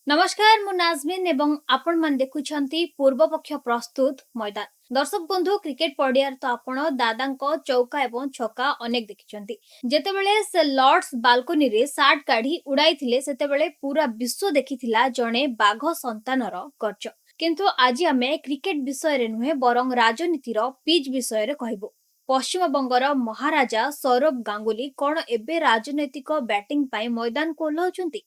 नमस्कार मु नाजमिन एवं आपण मन देखुछंती पूर्व पक्ष प्रस्तुत मैदान। दर्शक बंधु क्रिकेट पड़ियार तो आपण दादा चौका एवं छक्का अनेक देखिछंती। जेतेबेले से लॉर्ड्स बालकोनी रे सार्ट काढ़ी उड़ाई थिले सेतेबेले पूरा विश्व देखिथिला जणे बाघ संतानर गर्ज। किंतु आज आमे क्रिकेट विषय रे नुहे बरंग राजनीतिर पिच विषय रे कहबो। पश्चिम बंगर महाराजा सौरभ गांगुली कौन एबे राजनैतिक बैटिंग पाई मैदान को ओह्लाउछंती।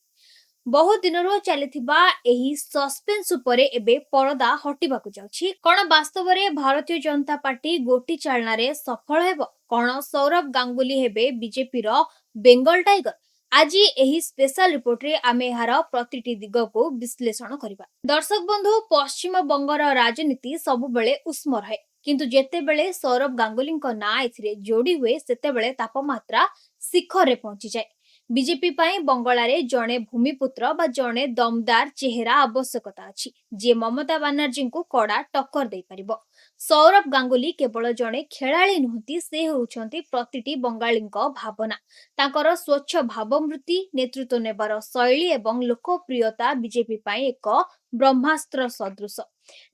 बहुत दिन चलीथिबा एही सस्पेंस उपरे एबे परदा हटिबाकु जाउछि। कोन वास्तव में भारतीय जनता पार्टी गोटी चालना रे सफल हेबो? कोन सौरभ गांगुली हेबे बीजेपी रो बेंगल टाइगर? आज एही स्पेशल रिपोर्ट रे आमे एहार प्रतिटी दिग को विश्लेषण करिबा। दर्शक बंधु, पश्चिम बंगर राजनीति सबु बेले उष्म रहे, किंतु जेते बेले सौरभ गांगुली ना एथिरे जोड़ी हुए सेते बेले तापमात्रा शिखर रे पहुंची जाए। बीजेपी पाई बंगला रे जणे भूमिपुत्र बा जणे दमदार चेहरा आवश्यकता अछि जे ममता बनर्जी को कड़ा टक्कर दे परिबो। सौरभ गांगुली केवल जणे खेलाड़ी नुहति, से होउछंती प्रतिटी बंगालींको भावना। तांकर स्वच्छ भावमृति, नेतृत्व नेबार शैली एवं लोकप्रियता बीजेपी पाई एक ब्रह्मास्त्र सदृश।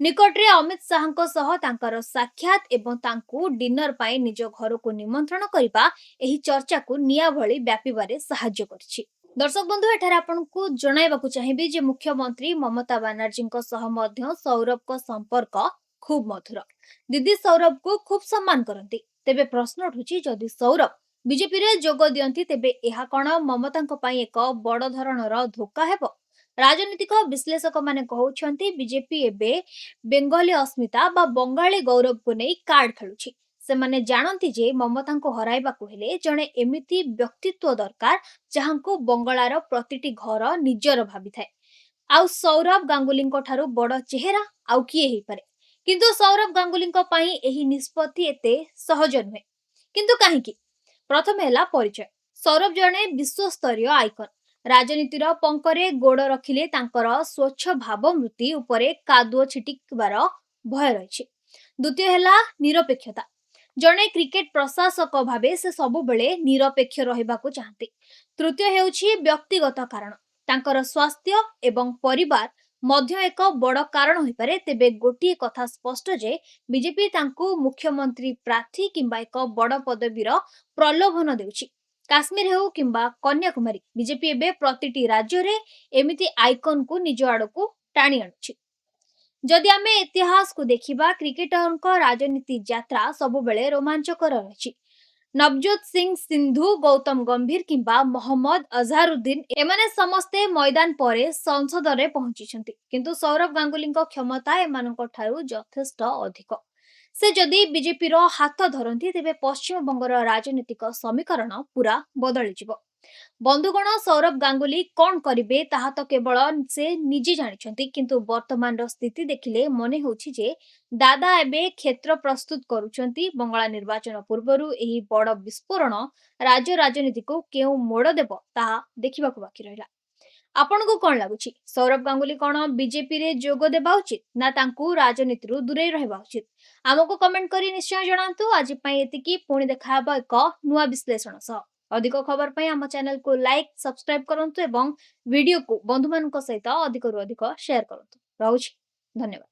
निकटरे अमित शाह सह तांकर साक्षात एवं तांकू डिनर पाई निज घर को निमंत्रण करिबा एही चर्चा को निया भली व्यापीबारे सहाय्य करछि। दर्शक बंधु, एठार आपनकू जणाइबाकू चाहिबी जे मुख्यमंत्री ममता बनर्जी सह मध्य सौरभ को संपर्क खूब मधुर। दीदी सौरभ को खूब सम्मान करती। तेबे प्रश्न उठुछि, जदि सौरभ बीजेपी रे जोग दियंती तेबे एहा कोन ममता पई एक बड़ धरणर धोखा हेबो? राजनीतिक विश्लेषक माने कहउछंती बीजेपी एबे बेंगली अस्मिता बा बंगाली गौरव को नहीं कार्ड खेलुछि। से माने जानती जे ममता को हराइबा को हेले जणे एमिति व्यक्तित्व दरकार जहांको बंगलार प्रतिटी घर निजर भाबी थाए। आउ सौरभ गांगुली ठारू बड़ चेहरा आउ किए ही पारे। किंतु सौरभ गांगुली पाई एही निष्पत्ति एते सहज नुहे। किंतु काहेकि? प्रथम हेला परिचय। सौरभ जणे विश्वस्तरीय आइकन। राजनीतिर पंकरे गोड़ रखिले तांकर स्वच्छ भावमृति उपरे कादुओ छिटिकबार भय रही। द्वितीय हेला निरपेक्षता। जणे क्रिकेट प्रशासक भावे से सबु बेले निरपेक्ष रहिबाकू चाहती। तृतीय हेउछि व्यक्तिगत कारण। तांकर स्वास्थ्य एवं परिवार मध्य एक बड़ कारण होई पारे। तेबे गोटिए कथा स्पष्ट जे बीजेपी तांकू मुख्यमंत्री प्रार्थी किंबा एक बड़ पदवीर प्रलोभन देउछि। काश्मीर हेउ किंबा कन्याकुमारी, बीजेपी एबे प्रतिटी राज्य रे एमिति आइकन को निज आड़कू टाणी आनुछि। जदि आमे इतिहास को देखिबा, क्रिकेटरक राजनीति यात्रा सबु बेले रोमांचकर रहिछि। नवजोत सिंह सिंधु, गौतम गंभीर किंबा मोहम्मद अजहरुद्दीन एमाने समस्ते मैदान परे संसद रे पहुंचिछंती। किंतु सौरभ गांगुली क्षमता एमानक ठारू यथेष्ट अधिक। से जदि बीजेपी रो हाथ धरती तेबे पश्चिम बंगर राजनीतिक समीकरण पूरा बदली जिवो। बंधुगण, सौरभ गांगुली कौन करिवे ताहा तो केवल से निजे जानिछंती। किंतु वर्तमान रो स्थिति देखिले मने होछि जे दादा एबे क्षेत्र प्रस्तुत करूछंती। बंगला निर्वाचन पूर्वरु एही बड़ विस्फोरण राज्य राजनीति को केउ मोड़ देबो ताहा देखिबाकू बाकी रहिला। आपनको कौन लागुछि? सौरभ गांगुली कौन बीजेपी रे जोग देबा उचित ना तांकू राजनीतिरु दूरे रहबा उचित? हमको कमेंट करी निश्चय जणांतु। आज पई एतिकी, पुणी देखाबा एक नुआ विश्लेषण सह। अधिक खबर पई हम चैनल को लाइक सब्सक्राइब करंतु एवं वीडियो को बंधु मानक सहित अधिक रु अधिक शेयर करंतु। रहउछि, धन्यवाद।